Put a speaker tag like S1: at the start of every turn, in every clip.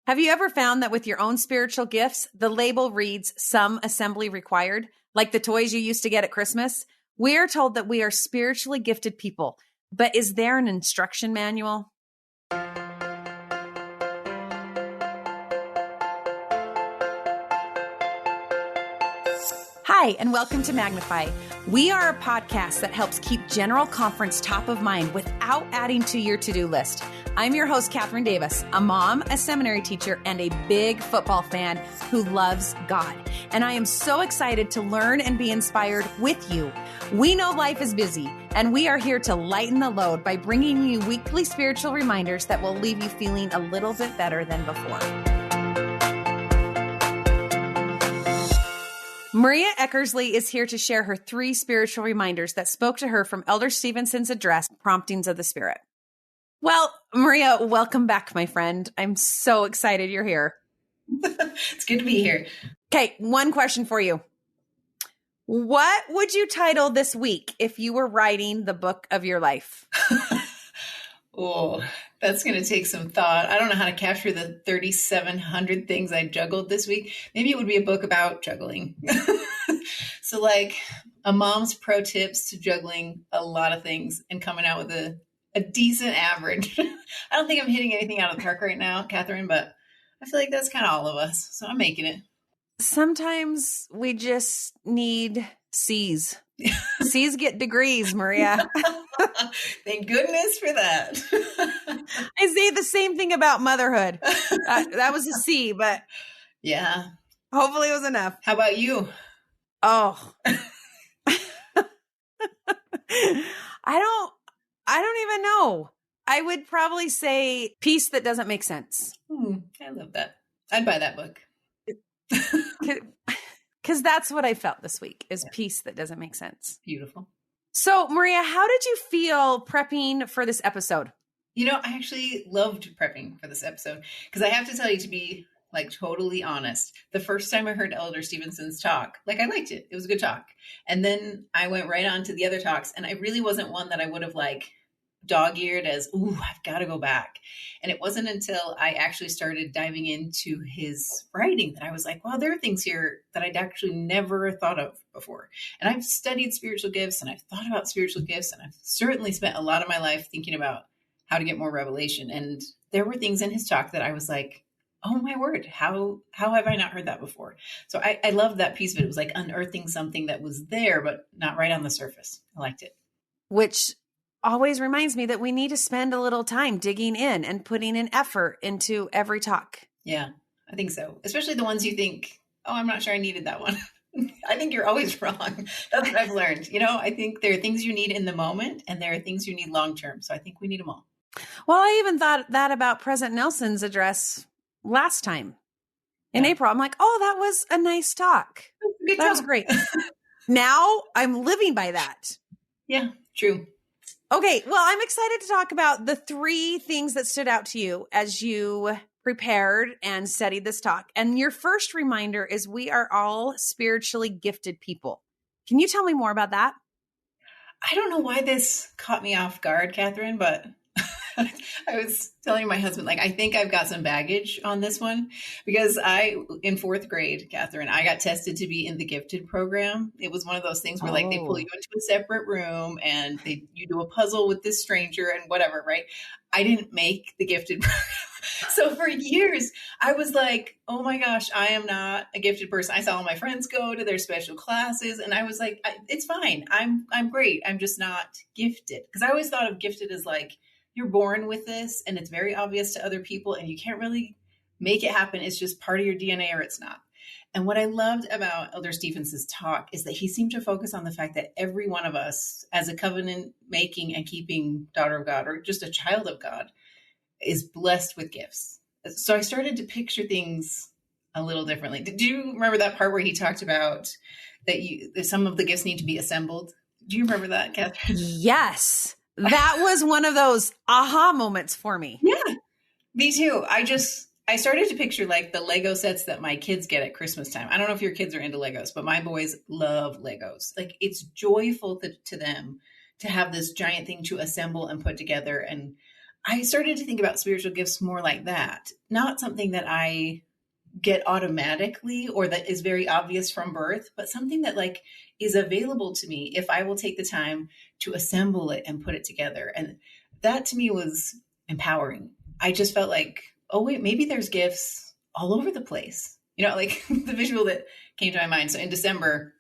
S1: Have you ever found that with your own spiritual gifts, the label reads some assembly required, like the toys you used to get at Christmas? We are told that we are spiritually gifted people, but is there an instruction manual? Hi, and welcome to Magnify. We are a podcast that helps keep General Conference top of mind without adding to your to-do list. I'm your host, Kathryn Davis, a mom, a seminary teacher, and a big football fan who loves God. And I am so excited to learn and be inspired with you. We know life is busy, and we are here to lighten the load by bringing you weekly spiritual reminders that will leave you feeling a little bit better than before. Maria Eckersley is here to share her 3 spiritual reminders that spoke to her from Elder Stevenson's address, Promptings of the Spirit. Well, Maria, welcome back, my friend. I'm so excited you're here.
S2: It's good to be here.
S1: Okay, one question for you. What would you title this week if you were writing the book of your life?
S2: Oh, that's going to take some thought. I don't know how to capture the 3,700 things I juggled this week. Maybe it would be a book about juggling. So like a mom's pro tips to juggling a lot of things and coming out with a decent average. I don't think I'm hitting anything out of the park right now, Kathryn, but I feel like that's kind of all of us. So I'm making it.
S1: Sometimes we just need C's. C's get degrees, Maria.
S2: Thank goodness for that.
S1: I say the same thing about motherhood. That was a C, but
S2: yeah,
S1: hopefully it was enough.
S2: How about you?
S1: Oh, I don't even know. I would probably say peace that doesn't make sense.
S2: I love that. I'd buy that book.
S1: Because that's what I felt this week is peace that doesn't make sense.
S2: Beautiful.
S1: So, Maria, how did you feel prepping for this episode?
S2: You know, I actually loved prepping for this episode because I have to tell you, to be like totally honest, the first time I heard Elder Stevenson's talk, like I liked it. It was a good talk. And then I went right on to the other talks, and I really wasn't one that I would have like dog-eared as, ooh, I've got to go back. And it wasn't until I actually started diving into his writing that I was like, well, there are things here that I'd actually never thought of before. And I've studied spiritual gifts and I've thought about spiritual gifts, and I've certainly spent a lot of my life thinking about how to get more revelation. And there were things in his talk that I was like, oh my word, how have I not heard that before? So I loved that piece of it. It was like unearthing something that was there, but not right on the surface. I liked it.
S1: Which always reminds me that we need to spend a little time digging in and putting an effort into every talk.
S2: Yeah, I think so. Especially the ones you think, oh, I'm not sure I needed that one. I think you're always wrong. That's what I've learned. You know, I think there are things you need in the moment and there are things you need long-term. So I think we need them all.
S1: Well, I even thought that about President Nelson's address last time in April. I'm like, oh, that was a nice talk. That was great. Now I'm living by that.
S2: Yeah, true.
S1: Okay, well, I'm excited to talk about the 3 things that stood out to you as you prepared and studied this talk. And your first reminder is we are all spiritually gifted people. Can you tell me more about that?
S2: I don't know why this caught me off guard, Kathryn, but I was telling my husband, like, I think I've got some baggage on this one because in 4th grade, Kathryn, I got tested to be in the gifted program. It was one of those things where like they pull you into a separate room and you do a puzzle with this stranger and whatever, right? I didn't make the gifted program. So for years, I was like, oh my gosh, I am not a gifted person. I saw all my friends go to their special classes and I was like, it's fine. I'm great. I'm just not gifted. Because I always thought of gifted as like, you're born with this and it's very obvious to other people and you can't really make it happen. It's just part of your DNA or it's not. And what I loved about Elder Stevenson's talk is that he seemed to focus on the fact that every one of us as a covenant making and keeping daughter of God or just a child of God is blessed with gifts. So I started to picture things a little differently. Did you remember that part where he talked about that some of the gifts need to be assembled? Do you remember that, Kathryn?
S1: Yes. That was one of those aha moments for me.
S2: Yeah, me too. I started to picture like the Lego sets that my kids get at Christmas time. I don't know if your kids are into Legos, but my boys love Legos. Like it's joyful to them to have this giant thing to assemble and put together. And I started to think about spiritual gifts more like that, not something that I get automatically or that is very obvious from birth, but something that like is available to me if I will take the time to assemble it and put it together. And that to me was empowering. I just felt like, oh wait, maybe there's gifts all over the place. Like the visual that came to my mind. So in December,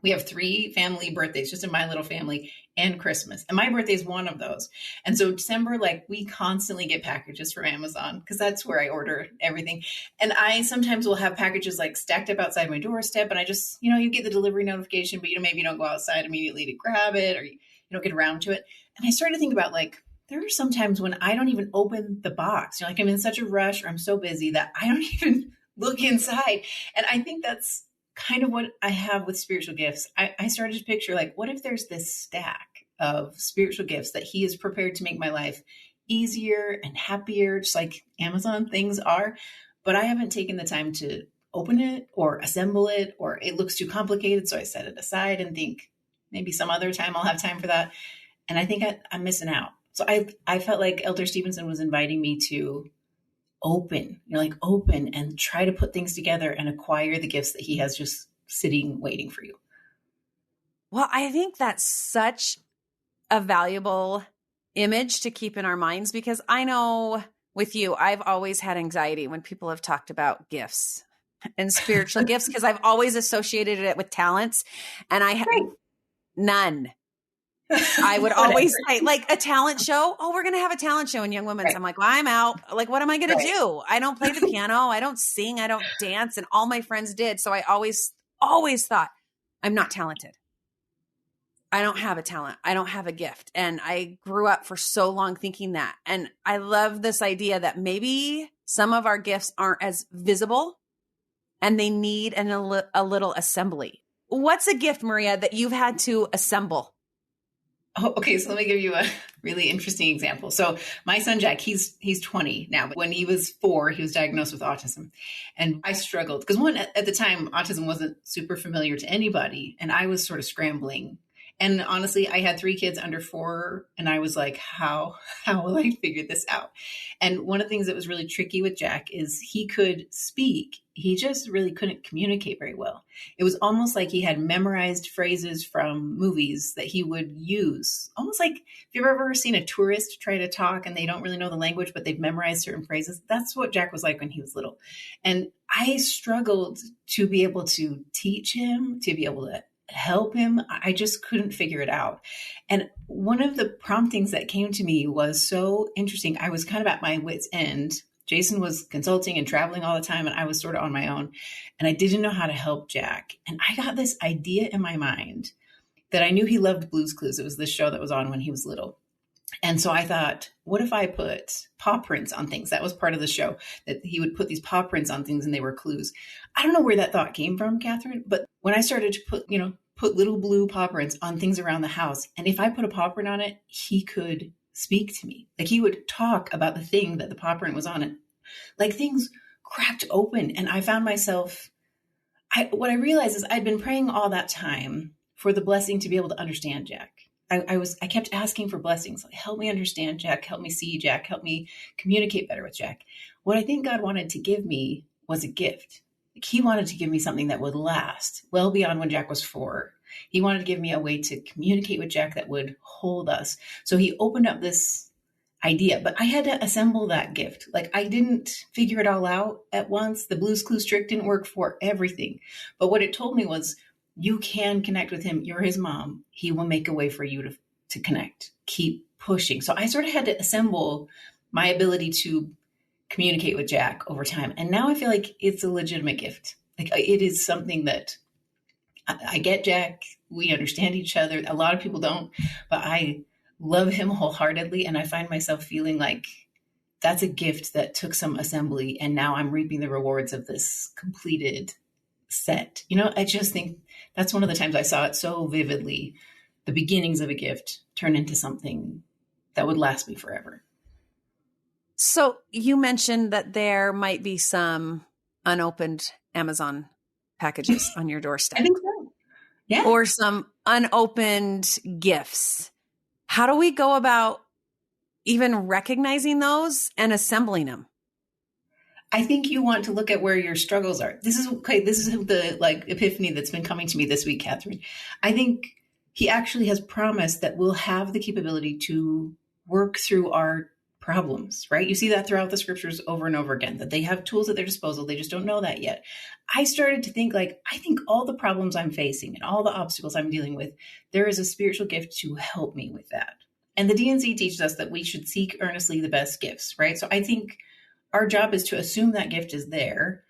S2: we have 3 family birthdays just in my little family and Christmas. And my birthday is one of those. And so December, like we constantly get packages from Amazon because that's where I order everything. And I sometimes will have packages like stacked up outside my doorstep. And I just, you get the delivery notification, but maybe you don't go outside immediately to grab it or you don't get around to it. And I started to think about like, there are some times when I don't even open the box. Like I'm in such a rush or I'm so busy that I don't even look inside. And I think that's kind of what I have with spiritual gifts. I started to picture like, what if there's this stack of spiritual gifts that he is prepared to make my life easier and happier, just like Amazon things are, but I haven't taken the time to open it or assemble it, or it looks too complicated. So I set it aside and think maybe some other time I'll have time for that. And I think I'm missing out. So I felt like Elder Stevenson was inviting me to open and try to put things together and acquire the gifts that he has just sitting, waiting for you.
S1: Well, I think that's such a valuable image to keep in our minds, because I know with you, I've always had anxiety when people have talked about gifts and spiritual gifts, because I've always associated it with talents, and I have none. I would always say like a talent show. Oh, we're going to have a talent show in Young Women's. Right. I'm like, well, I'm out. Like, what am I going to do? I don't play the piano. I don't sing. I don't dance. And all my friends did. So I always thought I'm not talented. I don't have a talent. I don't have a gift. And I grew up for so long thinking that. And I love this idea that maybe some of our gifts aren't as visible and they need a little assembly. What's a gift, Maria, that you've had to assemble?
S2: Oh, okay. So let me give you a really interesting example. So my son, Jack, he's 20 now, but when he was 4, he was diagnosed with autism. And I struggled because at the time, autism wasn't super familiar to anybody. And I was sort of scrambling. And honestly, I had 3 kids under 4 and I was like, how will I figure this out? And one of the things that was really tricky with Jack is he could speak. He just really couldn't communicate very well. It was almost like he had memorized phrases from movies that he would use. Almost like if you've ever seen a tourist try to talk and they don't really know the language, but they've memorized certain phrases. That's what Jack was like when he was little. And I struggled to be able to teach him, to be able to help him. I just couldn't figure it out. And one of the promptings that came to me was so interesting. I was kind of at my wit's end. Jason was consulting and traveling all the time, and I was sort of on my own, and I didn't know how to help Jack. And I got this idea in my mind that I knew he loved Blue's Clues. It was this show that was on when he was little. And so I thought, what if I put paw prints on things? That was part of the show, that he would put these paw prints on things and they were clues. I don't know where that thought came from, Kathryn, but when I started to put little blue paw prints on things around the house, and if I put a paw print on it, he could speak to me. Like he would talk about the thing that the paw print was on it. Like things cracked open. And I found myself, what I realized is I'd been praying all that time for the blessing to be able to understand Jack. I kept asking for blessings. Like, help me understand Jack, help me see Jack, help me communicate better with Jack. What I think God wanted to give me was a gift. Like he wanted to give me something that would last well beyond when Jack was 4. He wanted to give me a way to communicate with Jack that would hold us. So he opened up this idea, but I had to assemble that gift. Like I didn't figure it all out at once. The Blue's Clues trick didn't work for everything. But what it told me was, you can connect with him. You're his mom. He will make a way for you to connect. Keep pushing. So I sort of had to assemble my ability to communicate with Jack over time. And now I feel like it's a legitimate gift. Like it is something that I get Jack. We understand each other. A lot of people don't, but I love him wholeheartedly. And I find myself feeling like that's a gift that took some assembly. And now I'm reaping the rewards of this completed set. I just think that's one of the times I saw it so vividly. The beginnings of a gift turn into something that would last me forever.
S1: So you mentioned that there might be some unopened Amazon packages on your doorstep.
S2: I think so. Yeah.
S1: Or some unopened gifts. How do we go about even recognizing those and assembling them?
S2: I think you want to look at where your struggles are. This is the like epiphany that's been coming to me this week, Kathryn. I think he actually has promised that we'll have the capability to work through our problems, right? You see that throughout the scriptures over and over again, that they have tools at their disposal. They just don't know that yet. I started to think like, I think all the problems I'm facing and all the obstacles I'm dealing with, there is a spiritual gift to help me with that. And the D&C teaches us that we should seek earnestly the best gifts, right? So I think our job is to assume that gift is there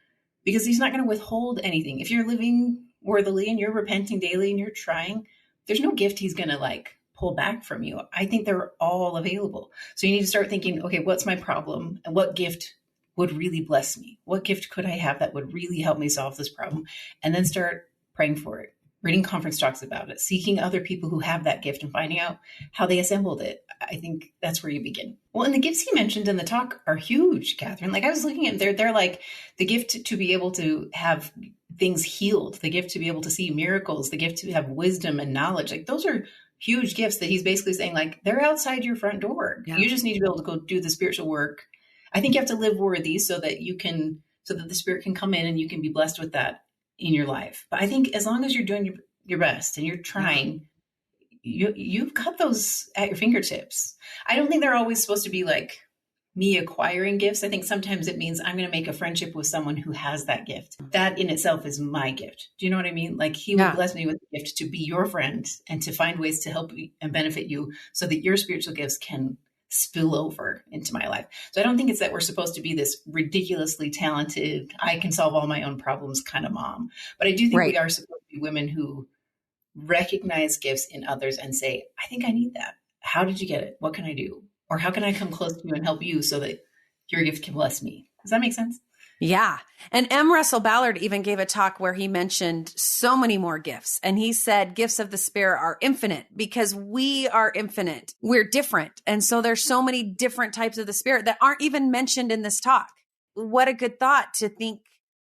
S2: because he's not going to withhold anything. If you're living worthily and you're repenting daily and you're trying, there's no gift he's going to like pull back from you. I think they're all available. So you need to start thinking, okay, what's my problem? And what gift would really bless me? What gift could I have that would really help me solve this problem? And then start praying for it, reading conference talks about it, seeking other people who have that gift and finding out how they assembled it. I think that's where you begin. Well, and the gifts he mentioned in the talk are huge, Kathryn. Like I was looking at them, they're like the gift to be able to have things healed, the gift to be able to see miracles, the gift to have wisdom and knowledge. Like those are huge gifts that he's basically saying, like, they're outside your front door. Yeah. You just need to be able to go do the spiritual work. I think you have to live worthy so that the Spirit can come in and you can be blessed with that in your life. But I think as long as you're doing your best and you're trying, you've got those at your fingertips. I don't think they're always supposed to be like me acquiring gifts. I think sometimes it means I'm going to make a friendship with someone who has that gift. That in itself is my gift. Do you know what I mean? Like he will bless me with the gift to be your friend and to find ways to help you and benefit you so that your spiritual gifts can spill over into my life. So I don't think it's that we're supposed to be this ridiculously talented, I can solve all my own problems kind of mom. But I do think we are supposed to be women who recognize gifts in others and say, I think I need that. How did you get it? What can I do? Or how can I come close to you and help you so that your gift can bless me? Does that make sense?
S1: Yeah. And M. Russell Ballard even gave a talk where he mentioned so many more gifts. And he said gifts of the Spirit are infinite because we are infinite. We're different. And so there's so many different types of the Spirit that aren't even mentioned in this talk. What a good thought to think,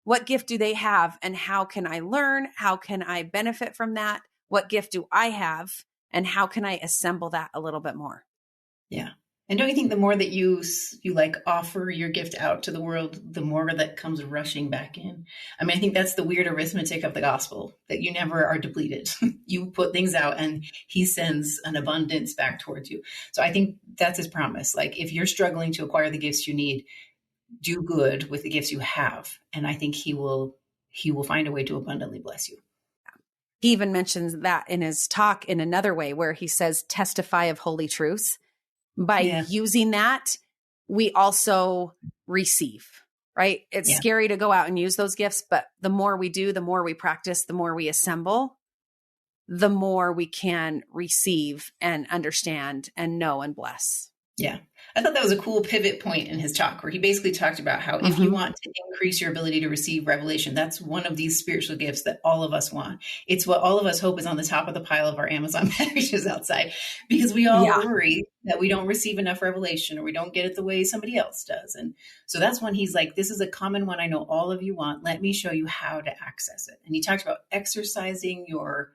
S1: what gift do they have? And how can I learn? How can I benefit from that? What gift do I have? And how can I assemble that a little bit more?
S2: Yeah. And don't you think the more that you like offer your gift out to the world, the more that comes rushing back in? I mean, I think that's the weird arithmetic of the gospel, that you never are depleted. You put things out and he sends an abundance back towards you. So I think that's his promise. Like if you're struggling to acquire the gifts you need, do good with the gifts you have. And I think he will find a way to abundantly bless you.
S1: He even mentions that in his talk in another way where he says, testify of holy truths. By using that, we also receive, right? It's scary to go out and use those gifts, but the more we do, the more we practice, the more we assemble, the more we can receive and understand and know and bless.
S2: Yeah. I thought that was a cool pivot point in his talk where he basically talked about how if you want to increase your ability to receive revelation, that's one of these spiritual gifts that all of us want. It's what all of us hope is on the top of the pile of our Amazon packages outside because we all worry that we don't receive enough revelation or we don't get it the way somebody else does. And so that's when he's like, this is a common one I know all of you want. Let me show you how to access it. And he talked about exercising your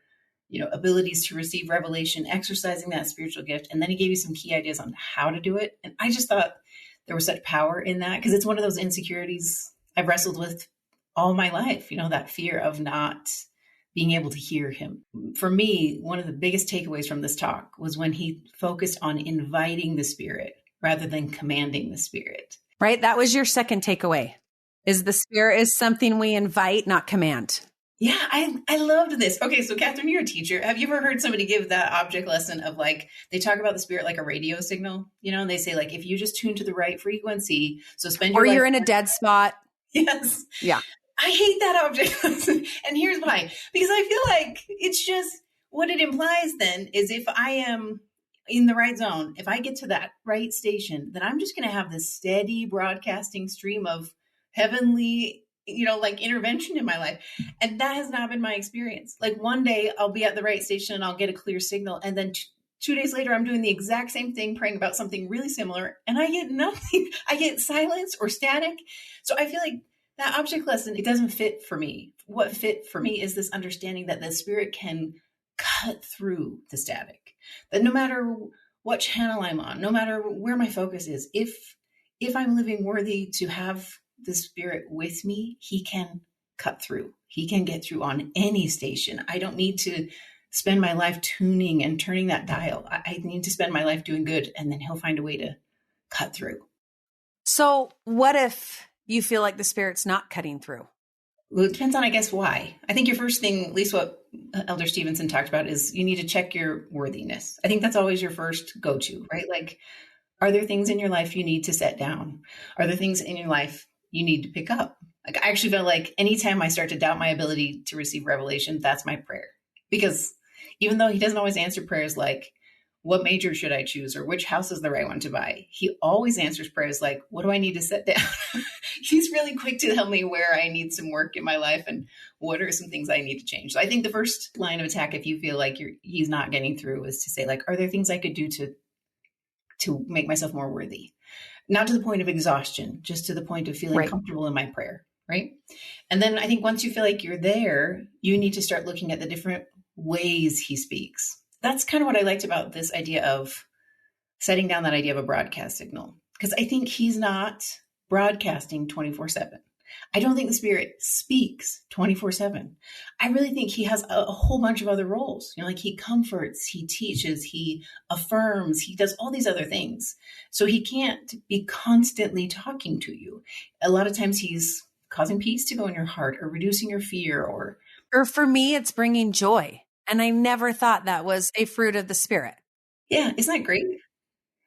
S2: abilities to receive revelation, exercising that spiritual gift. And then he gave you some key ideas on how to do it. And I just thought there was such power in that because it's one of those insecurities I've wrestled with all my life, that fear of not being able to hear him. For me, one of the biggest takeaways from this talk was when he focused on inviting the Spirit rather than commanding the Spirit.
S1: Right? That was your second takeaway, is the Spirit is something we invite, not command.
S2: Yeah, I loved this. Okay, so Kathryn, you're a teacher. Have you ever heard somebody give that object lesson of like, they talk about the Spirit like a radio signal, and they say like, if you just tune to the right frequency, so spend your
S1: life. Or you're
S2: in
S1: a dead spot.
S2: Yes.
S1: Yeah.
S2: I hate that object lesson. And here's why. Because I feel like it's just, what it implies then is if I am in the right zone, if I get to that right station, then I'm just going to have this steady broadcasting stream of heavenly like intervention in my life. And that has not been my experience. Like one day I'll be at the right station and I'll get a clear signal. And then 2 days later, I'm doing the exact same thing, praying about something really similar. And I get nothing. I get silence or static. So I feel like that object lesson, it doesn't fit for me. What fit for me is this understanding that the Spirit can cut through the static, that no matter what channel I'm on, no matter where my focus is. If I'm living worthy to have the Spirit with me, he can cut through. He can get through on any station. I don't need to spend my life tuning and turning that dial. I need to spend my life doing good, and then he'll find a way to cut through.
S1: So what if you feel like the Spirit's not cutting through?
S2: Well, it depends on, I guess, why. I think your first thing, at least what Elder Stevenson talked about, is you need to check your worthiness. I think that's always your first go-to, right? Like, are there things in your life you need to set down? Are there things in your life you need to pick up? Like, I actually feel like anytime I start to doubt my ability to receive revelation, that's my prayer. Because even though he doesn't always answer prayers like, what major should I choose? Or which house is the right one to buy? He always answers prayers like, what do I need to set down? He's really quick to tell me where I need some work in my life and what are some things I need to change. So I think the first line of attack, if you feel like he's not getting through, is to say, like, are there things I could do to make myself more worthy? Not to the point of exhaustion, just to the point of feeling comfortable in my prayer, right? And then I think once you feel like you're there, you need to start looking at the different ways he speaks. That's kind of what I liked about this idea of setting down that idea of a broadcast signal, because I think he's not broadcasting 24/7. I don't think the Spirit speaks 24/7. I really think he has a whole bunch of other roles. Like he comforts, he teaches, he affirms, he does all these other things. So he can't be constantly talking to you. A lot of times he's causing peace to go in your heart or reducing your fear or
S1: for me, it's bringing joy. And I never thought that was a fruit of the Spirit.
S2: Yeah. Isn't that great?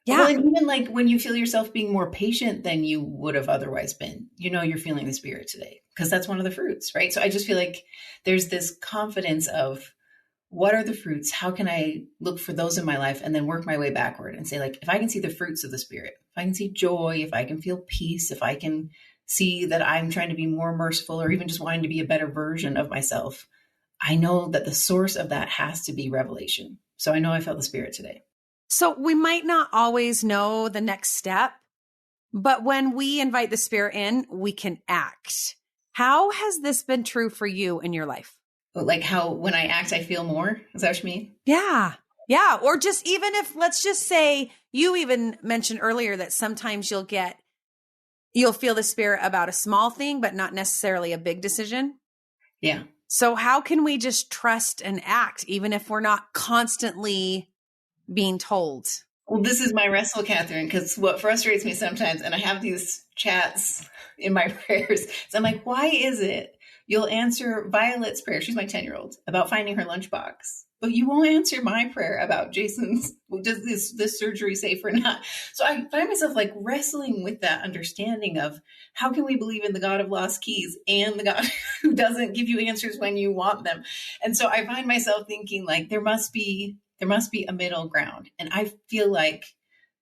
S1: Yeah.
S2: Well, and even like when you feel yourself being more patient than you would have otherwise been, you're feeling the Spirit today, because that's one of the fruits, right? So I just feel like there's this confidence of what are the fruits? How can I look for those in my life and then work my way backward and say, like, if I can see the fruits of the Spirit, if I can see joy, if I can feel peace, if I can see that I'm trying to be more merciful or even just wanting to be a better version of myself, I know that the source of that has to be revelation. So I know I felt the Spirit today.
S1: So we might not always know the next step, but when we invite the Spirit in, we can act. How has this been true for you in your life?
S2: Like how when I act, I feel more? Is that what you mean?
S1: Yeah. Yeah. Or just even if, let's just say, you even mentioned earlier that sometimes you'll feel the Spirit about a small thing, but not necessarily a big decision.
S2: Yeah.
S1: So how can we just trust and act, even if we're not constantly being told?
S2: Well, this is my wrestle, Kathryn, because what frustrates me sometimes, and I have these chats in my prayers, so I'm like, why is it you'll answer Violet's prayer, she's my 10-year-old, about finding her lunchbox, but you won't answer my prayer about Jason's, does this surgery safe or not? So I find myself like wrestling with that understanding of how can we believe in the God of lost keys and the God who doesn't give you answers when you want them? And so I find myself thinking like there must be a middle ground. And I feel like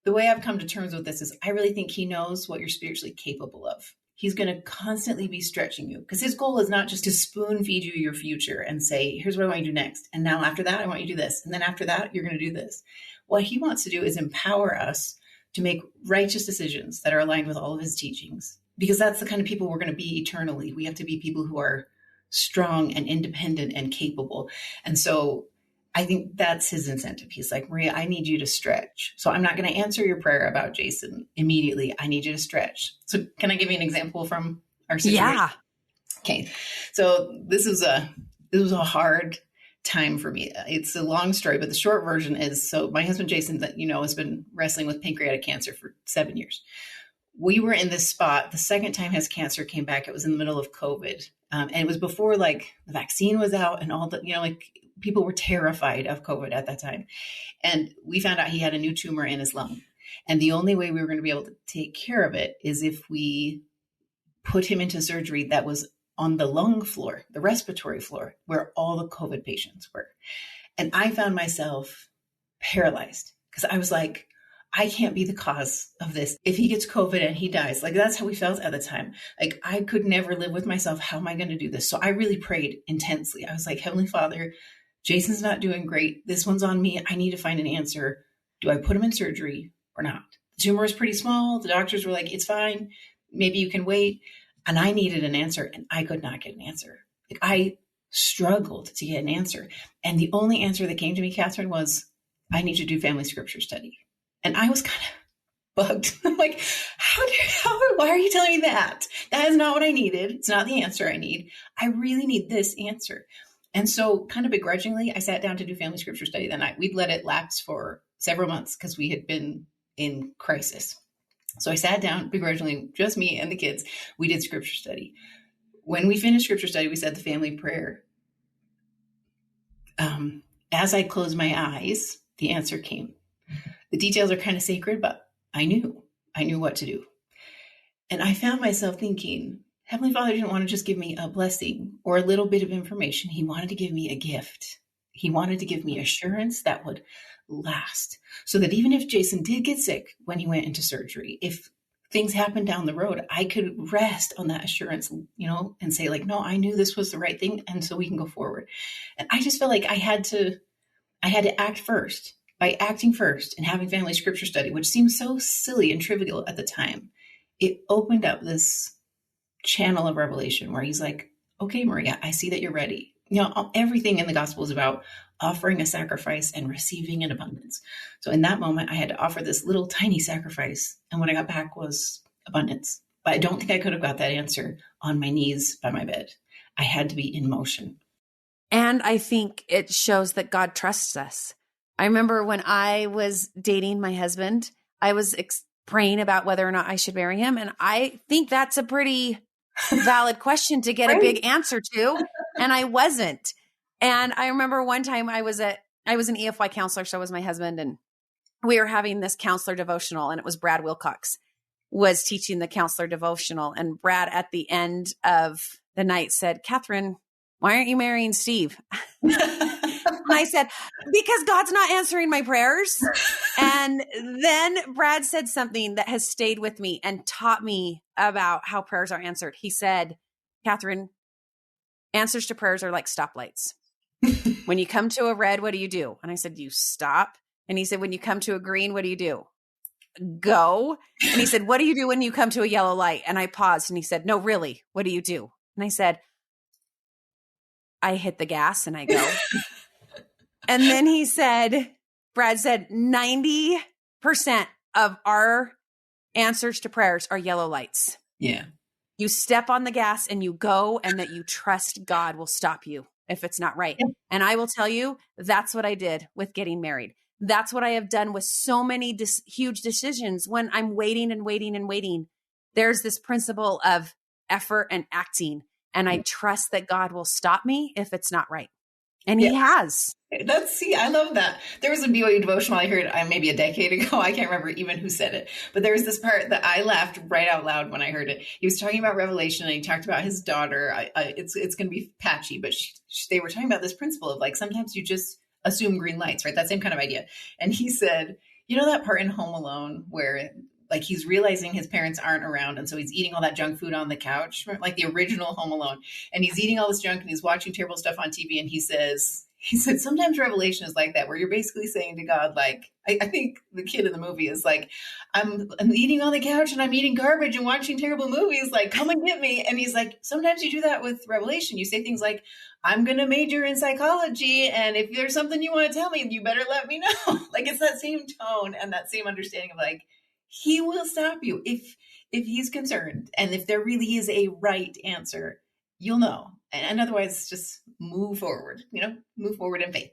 S2: the way I've come to terms with this is I really think he knows what you're spiritually capable of. He's going to constantly be stretching you, because his goal is not just to spoon feed you your future and say, here's what I want you to do next. And now after that, I want you to do this. And then after that, you're going to do this. What he wants to do is empower us to make righteous decisions that are aligned with all of his teachings, because that's the kind of people we're going to be eternally. We have to be people who are strong and independent and capable. And so I think that's his incentive. He's like, Maria, I need you to stretch. So I'm not going to answer your prayer about Jason immediately. I need you to stretch. So can I give you an example from our situation?
S1: Yeah.
S2: Okay. So this was a hard time for me. It's a long story, but the short version is, so my husband, Jason, that has been wrestling with pancreatic cancer for 7 years. We were in this spot. The second time his cancer came back, it was in the middle of COVID. And it was before like the vaccine was out and all that, people were terrified of COVID at that time. And we found out he had a new tumor in his lung. And the only way we were going to be able to take care of it is if we put him into surgery that was on the lung floor, the respiratory floor, where all the COVID patients were. And I found myself paralyzed because I was like, I can't be the cause of this. If he gets COVID and he dies, like that's how we felt at the time. Like I could never live with myself. How am I going to do this? So I really prayed intensely. I was like, Heavenly Father, Jason's not doing great. This one's on me. I need to find an answer. Do I put him in surgery or not? The tumor is pretty small. The doctors were like, it's fine. Maybe you can wait. And I needed an answer and I could not get an answer. Like I struggled to get an answer. And the only answer that came to me, Kathryn, was I need to do family scripture study. And I was kind of bugged. I'm like, why are you telling me that? That is not what I needed. It's not the answer I need. I really need this answer. And so kind of begrudgingly, I sat down to do family scripture study that night. We'd let it lapse for several months because we had been in crisis. So I sat down begrudgingly, just me and the kids. We did scripture study. When we finished scripture study, we said the family prayer. As I closed my eyes, the answer came. The details are kind of sacred, but I knew what to do. And I found myself thinking, Heavenly Father didn't want to just give me a blessing or a little bit of information. He wanted to give me a gift. He wanted to give me assurance that would last, so that even if Jason did get sick when he went into surgery, if things happened down the road, I could rest on that assurance, and say like, no, I knew this was the right thing. And so we can go forward. And I just felt like I had to act first. By acting first and having family scripture study, which seemed so silly and trivial at the time, it opened up this channel of revelation where he's like, okay, Maria, I see that you're ready. Everything in the gospel is about offering a sacrifice and receiving in abundance. So in that moment, I had to offer this little tiny sacrifice. And what I got back was abundance. But I don't think I could have got that answer on my knees by my bed. I had to be in motion.
S1: And I think it shows that God trusts us. I remember when I was dating my husband, I was praying about whether or not I should marry him. And I think that's a pretty valid question to get a big answer to. And I wasn't. And I remember one time I was an EFY counselor. So was my husband. And we were having this counselor devotional, and it was Brad Wilcox was teaching the counselor devotional. And Brad at the end of the night said, Kathryn, why aren't you marrying Steve? And I said, because God's not answering my prayers. And then Brad said something that has stayed with me and taught me about how prayers are answered. He said, Kathryn, answers to prayers are like stoplights. When you come to a red, what do you do? And I said, you stop. And he said, when you come to a green, what do you do? Go. And he said, what do you do when you come to a yellow light? And I paused, and he said, no, really, what do you do? And I said, I hit the gas and I go. And then he said, Brad said, 90% of our answers to prayers are yellow lights.
S2: Yeah.
S1: You step on the gas and you go, and that you trust God will stop you if it's not right. Yeah. And I will tell you, that's what I did with getting married. That's what I have done with so many huge decisions. When I'm waiting and waiting and waiting, there's this principle of effort and acting. And I trust that God will stop me if it's not right. And he has.
S2: I love that. There was a BYU devotional I heard maybe a decade ago. I can't remember even who said it, but there was this part that I laughed right out loud when I heard it. He was talking about Revelation, and he talked about his daughter. It's going to be patchy, but they were talking about this principle of like, sometimes you just assume green lights, right? That same kind of idea. And he said, that part in Home Alone where like he's realizing his parents aren't around, and so he's eating all that junk food on the couch, like the original Home Alone. And he's eating all this junk and he's watching terrible stuff on TV. And he said, sometimes Revelation is like that, where you're basically saying to God, like, I think the kid in the movie is like, I'm eating on the couch and I'm eating garbage and watching terrible movies. Like, come and get me. And he's like, sometimes you do that with Revelation. You say things like, I'm going to major in psychology, and if there's something you want to tell me, you better let me know. Like, it's that same tone and that same understanding of like, he will stop you if he's concerned. And if there really is a right answer, you'll know. And otherwise, just move forward, move forward in faith.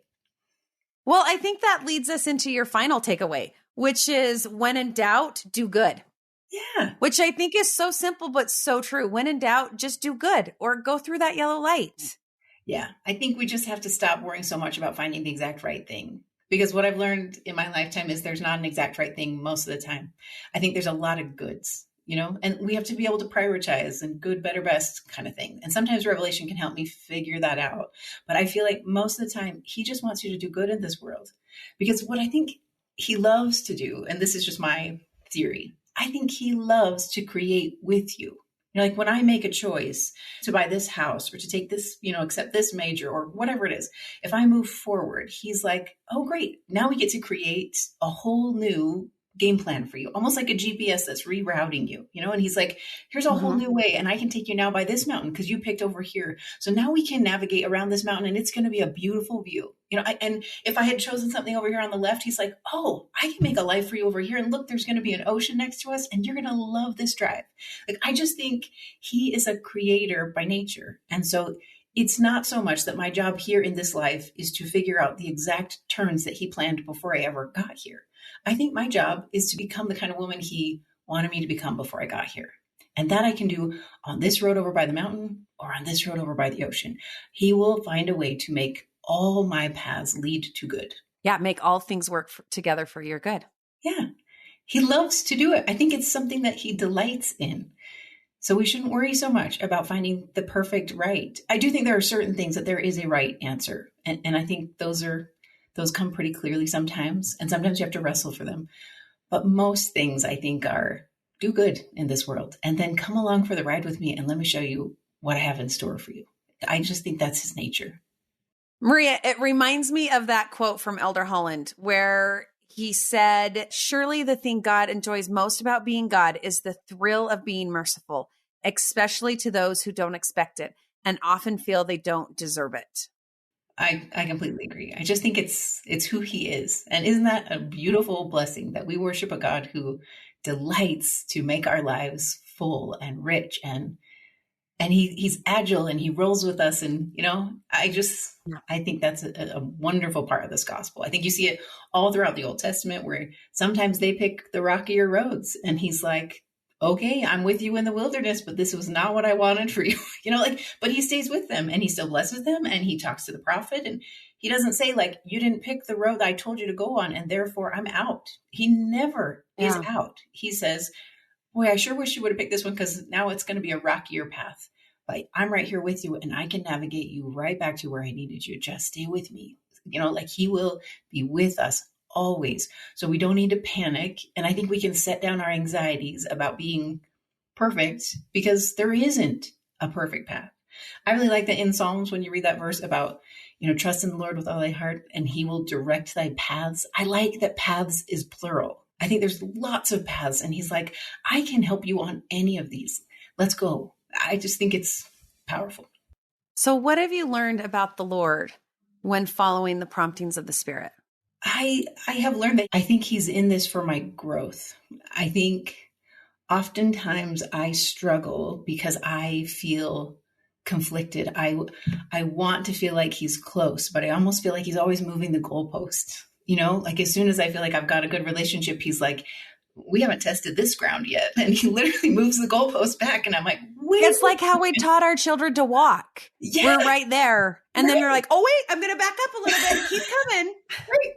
S1: Well, I think that leads us into your final takeaway, which is when in doubt, do good.
S2: Yeah.
S1: Which I think is so simple, but so true. When in doubt, just do good or go through that yellow light.
S2: Yeah. I think we just have to stop worrying so much about finding the exact right thing. Because what I've learned in my lifetime is there's not an exact right thing most of the time. I think there's a lot of goods, and we have to be able to prioritize and good, better, best kind of thing. And sometimes Revelation can help me figure that out. But I feel like most of the time, he just wants you to do good in this world. Because what I think he loves to do, and this is just my theory, I think he loves to create with you. Like when I make a choice to buy this house or to take this, accept this major or whatever it is, if I move forward, he's like, oh, great. Now we get to create a whole new game plan for you, almost like a GPS that's rerouting you, and he's like, here's a whole new way. And I can take you now by this mountain because you picked over here. So now we can navigate around this mountain and it's going to be a beautiful view. And if I had chosen something over here on the left, he's like, oh, I can make a life for you over here. And look, there's going to be an ocean next to us and you're going to love this drive. Like, I just think he is a creator by nature. And so it's not so much that my job here in this life is to figure out the exact turns that he planned before I ever got here. I think my job is to become the kind of woman he wanted me to become before I got here. And that I can do on this road over by the mountain or on this road over by the ocean. He will find a way to make all my paths lead to good.
S1: Yeah, make all things work together for your good.
S2: Yeah, he loves to do it. I think it's something that he delights in. So we shouldn't worry so much about finding the perfect right. I do think there are certain things that there is a right answer. And I think those come pretty clearly sometimes. And sometimes you have to wrestle for them. But most things I think are do good in this world. And then come along for the ride with me and let me show you what I have in store for you. I just think that's his nature.
S1: Maria, it reminds me of that quote from Elder Holland where he said, surely the thing God enjoys most about being God is the thrill of being merciful, especially to those who don't expect it and often feel they don't deserve it.
S2: I completely agree. I just think it's who he is. And isn't that a beautiful blessing that we worship a God who delights to make our lives full and rich and he's agile and he rolls with us. And, I think that's a wonderful part of this gospel. I think you see it all throughout the Old Testament where sometimes they pick the rockier roads and he's like, okay, I'm with you in the wilderness, but this was not what I wanted for you. But he stays with them and he still blesses them and he talks to the prophet and he doesn't say like, you didn't pick the road that I told you to go on and therefore I'm out. He never is out. He says, boy, I sure wish you would have picked this one because now it's going to be a rockier path. But I'm right here with you and I can navigate you right back to where I needed you. Just stay with me. He will be with us always. So we don't need to panic. And I think we can set down our anxieties about being perfect because there isn't a perfect path. I really like that in Psalms when you read that verse about, trust in the Lord with all thy heart and he will direct thy paths. I like that paths is plural. I think there's lots of paths and he's like, I can help you on any of these. Let's go. I just think it's powerful.
S1: So what have you learned about the Lord when following the promptings of the Spirit?
S2: I have learned that I think he's in this for my growth. I think oftentimes I struggle because I feel conflicted. I want to feel like he's close, but I almost feel like he's always moving the goalpost. As soon as I feel like I've got a good relationship, he's like, we haven't tested this ground yet. And he literally moves the goalpost back. And I'm like, wait.
S1: It's like how we taught our children to walk. Yeah. We're right there. And then we're like, oh, wait, I'm going to back up a little bit. Keep coming.
S2: Right.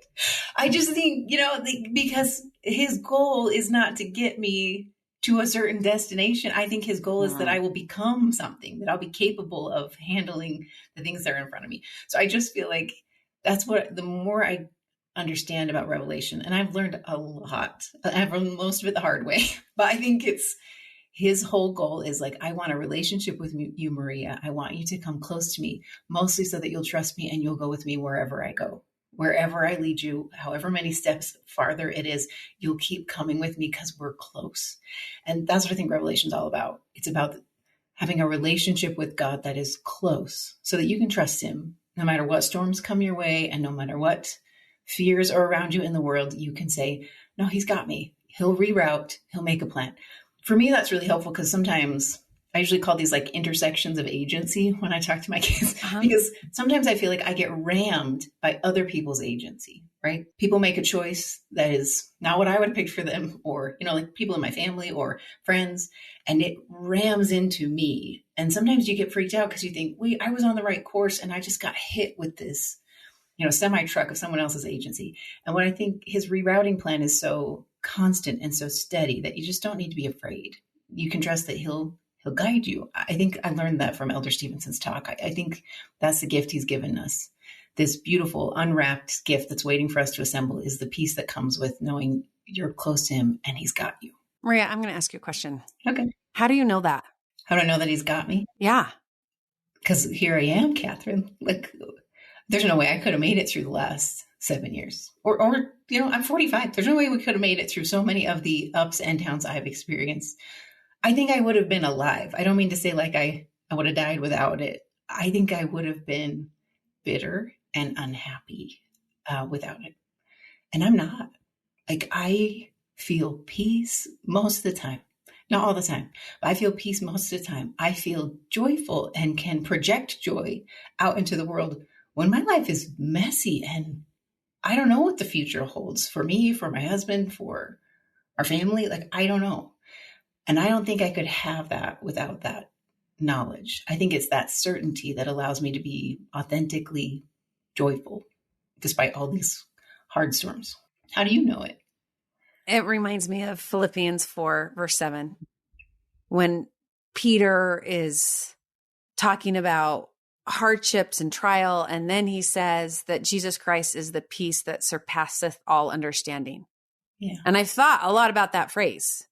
S2: I just think, because his goal is not to get me to a certain destination. I think his goal is that I will become something, that I'll be capable of handling the things that are in front of me. So I just feel like that's what the more I understand about Revelation, and I've learned a lot. I've learned most of it the hard way, but I think it's his whole goal is like, I want a relationship with you, Maria. I want you to come close to me, mostly so that you'll trust me and you'll go with me wherever I go, wherever I lead you, however many steps farther it is, you'll keep coming with me because we're close. And that's what I think Revelation's all about. It's about having a relationship with God that is close so that you can trust him no matter what storms come your way and no matter what fears are around you in the world, you can say, no, he's got me. He'll reroute. He'll make a plan. For me, that's really helpful because sometimes I usually call these like intersections of agency when I talk to my kids, because sometimes I feel like I get rammed by other people's agency, right? People make a choice that is not what I would have picked for them, or, like people in my family or friends, and it rams into me. And sometimes you get freaked out because you think, wait, I was on the right course and I just got hit with this semi-truck of someone else's agency. And what I think his rerouting plan is so constant and so steady that you just don't need to be afraid. You can trust that he'll guide you. I think I learned that from Elder Stevenson's talk. I think that's the gift he's given us. This beautiful unwrapped gift that's waiting for us to assemble is the peace that comes with knowing you're close to him and he's got you.
S1: Maria, I'm going to ask you a question.
S2: Okay.
S1: How do you know that?
S2: How do I know that he's got me?
S1: Yeah.
S2: Because here I am, Kathryn. Like, there's no way I could have made it through the last 7 years. Or I'm 45. There's no way we could have made it through so many of the ups and downs I've experienced. I think I would have been alive. I don't mean to say like I would have died without it. I think I would have been bitter and unhappy without it. And I'm not. Like, I feel peace most of the time. Not all the time, but I feel peace most of the time. I feel joyful and can project joy out into the world when my life is messy and I don't know what the future holds for me, for my husband, for our family. Like, I don't know. And I don't think I could have that without that knowledge. I think it's that certainty that allows me to be authentically joyful despite all these hard storms. How do you know it?
S1: It reminds me of Philippians 4, verse 7, when Peter is talking about hardships and trial, and then he says that Jesus Christ is the peace that surpasseth all understanding.
S2: Yeah.
S1: And I've thought a lot about that phrase.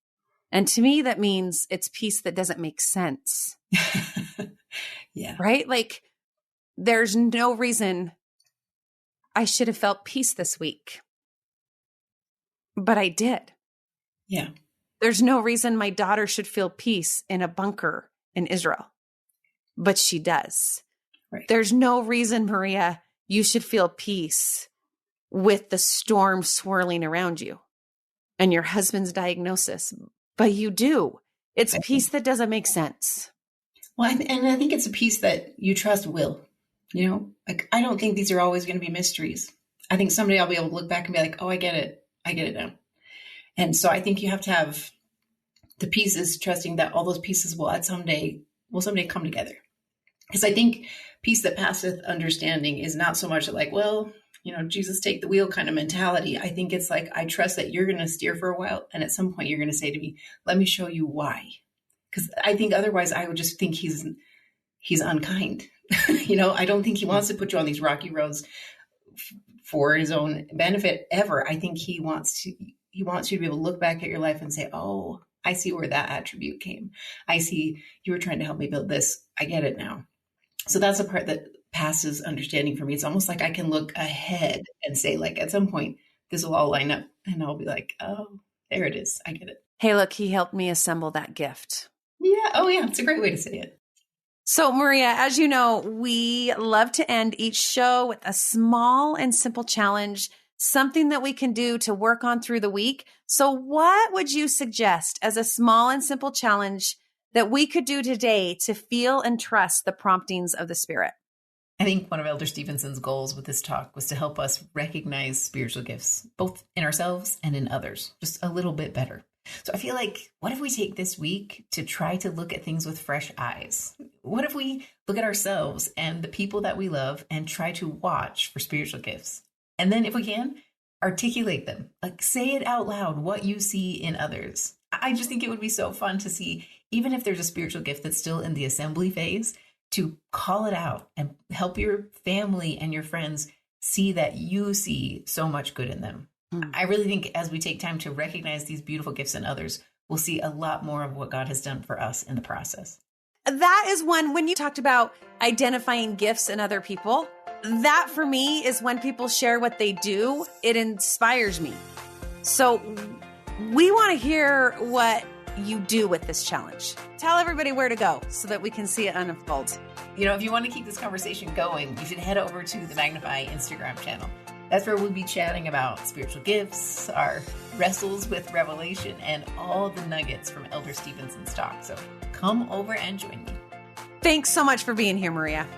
S1: And to me, that means it's peace that doesn't make sense.
S2: Yeah.
S1: Right? Like, there's no reason I should have felt peace this week. But I did.
S2: Yeah.
S1: There's no reason my daughter should feel peace in a bunker in Israel. But she does.
S2: Right.
S1: There's no reason, Maria, you should feel peace with the storm swirling around you and your husband's diagnosis. But you do. It's peace that doesn't make sense.
S2: Well, and I think it's a peace that you trust will. Like, I don't think these are always going to be mysteries. I think someday I'll be able to look back and be like, oh, I get it. I get it now. And so I think you have to have the pieces, trusting that all those pieces will someday come together. Because I think peace that passeth understanding is not so much like, well, Jesus, take the wheel kind of mentality. I think it's like, I trust that you're going to steer for a while. And at some point you're going to say to me, let me show you why. Because I think otherwise I would just think he's unkind. I don't think he wants to put you on these rocky roads for his own benefit ever. I think he wants you to be able to look back at your life and say, oh, I see where that attribute came. I see you were trying to help me build this. I get it now. So that's the part that passes understanding for me. It's almost like I can look ahead and say, like, at some point, this will all line up and I'll be like, oh, there it is. I get it.
S1: Hey, look, he helped me assemble that gift.
S2: Yeah. Oh, yeah. It's a great way to say it.
S1: So, Maria, as you know, we love to end each show with a small and simple challenge, something that we can do to work on through the week. So what would you suggest as a small and simple challenge that we could do today to feel and trust the promptings of the Spirit?
S2: I think one of Elder Stevenson's goals with this talk was to help us recognize spiritual gifts, both in ourselves and in others, just a little bit better. So I feel like, what if we take this week to try to look at things with fresh eyes? What if we look at ourselves and the people that we love and try to watch for spiritual gifts? And then if we can, articulate them, like say it out loud, what you see in others. I just think it would be so fun to see, even if there's a spiritual gift that's still in the assembly phase, to call it out and help your family and your friends see that you see so much good in them. I really think as we take time to recognize these beautiful gifts in others, we'll see a lot more of what God has done for us in the process.
S1: That is when you talked about identifying gifts in other people, that for me is when people share what they do, it inspires me. So we want to hear what you do with this challenge. Tell everybody where to go so that we can see it unfold.
S2: If you want to keep this conversation going, you should head over to the Magnify Instagram channel. That's where we'll be chatting about spiritual gifts, our wrestles with revelation, and all the nuggets from Elder Stevenson's talk. So come over and join me.
S1: Thanks so much for being here, Maria.